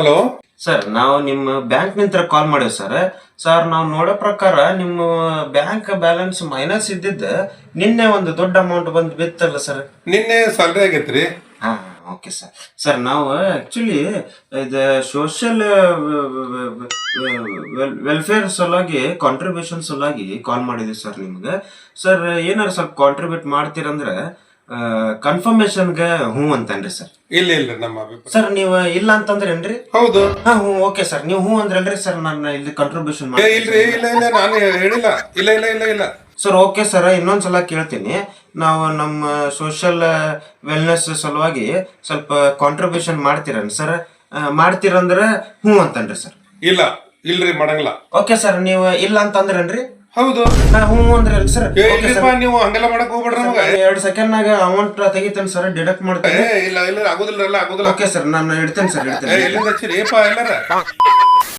Hello sir ನಾವು ನಿಮ್ಮ bank ನಿಂತ್ರ ಕಾಲ್ ಮಾಡಿವಿ ಸರ್. ಸರ್ ನಾವು ನೋಡೋ ಪ್ರಕಾರ ನಿಮ್ಮ ಬ್ಯಾಂಕ್ ಬ್ಯಾಲೆನ್ಸ್ ಮೈನಸ್ ಇದ್ದಿದ್ದ ನಿನ್ನೆ ಒಂದು ದೊಡ್ಡ ಅಮೌಂಟ್ ಬಂದು ಬಿತ್ತಲ್ಲ ಸರ್. ನಿನ್ನೆ ಸ್ಯಾಲ್ರಿ ಆಗೈತ್ರಿ. ಹಾ, ಓಕೆ ಸರ್. ಸರ್ ನಾವು ಆಕ್ಚುಲಿ ಇದು ಸೋಷಿಯಲ್ ವೆಲ್ಫೇರ್ ಸಲುವಾಗಿ ಕಾಂಟ್ರಿಬ್ಯೂಷನ್ ಸಲುವಾಗಿ ಕಾಲ್ ಮಾಡಿದ್ವಿ ಸರ್ ನಿಮ್ಗೆ. ಸರ್ ಏನಾರ ಸ್ವಲ್ಪ ಕಾಂಟ್ರಿಬ್ಯೂಟ್ ಮಾಡ್ತೀರಂದ್ರೆ ಕನ್ಫರ್ಮೇಶನ್ಗೆ ಹ್ಞೂ ಅಂತನ್ರಿ ಸರ್. ಇಲ್ಲ ನಮ್ಮ ಅಭಿಪ್ರಾಯ. ಸರ್ ನೀವು ಇಲ್ಲ ಅಂತಂದ್ರೇನ್ರಿ? ಹೌದು. ಹಾ, ಹ್ಞೂ, ಓಕೆ ಸರ್. ನೀವು ಹ್ಞೂ ಅಂದ್ರಲ್ರಿ ಸರ್, ನಾನು ಇಲ್ಲಿ ಕಾಂಟ್ರಿಬ್ಯೂಷನ್ ಇಲ್ರಿ, ಇಲ್ಲ ನಾನು ಹೇಳಿಲ್ಲ. ಇಲ್ಲ. Sir, okay sir. ಇನ್ನೊಂದ್ಸಲ ಕೇಳ್ತೀನಿ. ನಾವು ನಮ್ಮ ಸೋಷಿಯಲ್ ವೆಲ್ನೆಸ್ ಸಲುವಾಗಿ ಸ್ವಲ್ಪ ಕಾಂಟ್ರಿಬ್ಯೂಷನ್ ಮಾಡ್ತೀರನ್ ಸರ್? ಮಾಡ್ತೀರಂದ್ರೆ ಹ್ಞೂ ಅಂತನ್ರಿ ಸರ್. ಇಲ್ರಿ ಮಾಡಂಗಿಲ್ಲ. ಓಕೆ ಸರ್, ನೀವು ಇಲ್ಲ ಅಂತಂದ್ರೇನ್ರಿ? ಹೌದು. ಹ್ಞೂ ಅಂದ್ರಲ್ರಿ ಸರ್. ನೀವು ಹಂಗೆಲ್ಲ ಮಾಡಕ್ ಹೋಗ್ಬೇಡ್ರಿ ನಮಗ. 2 ಸೆಕೆಂಡ್ನಾಗ ಅಮೌಂಟ್ ತೆಗಿತೇನೆ ಸರ್, ಡಿಡಕ್ಟ್ ಮಾಡ್ತೇನೆ. ಇಲ್ಲ ಆಗುದಿಲ್ಲ. ಓಕೆ ಸರ್, ನಾನು ಇಡ್ತೇನೆ ಸರ್, ಇಡ್ತೇನೆ. ಎಲ್ಲಿಂದ ಹಚ್ಚಿರಿ ಎಲ್ಲಾರ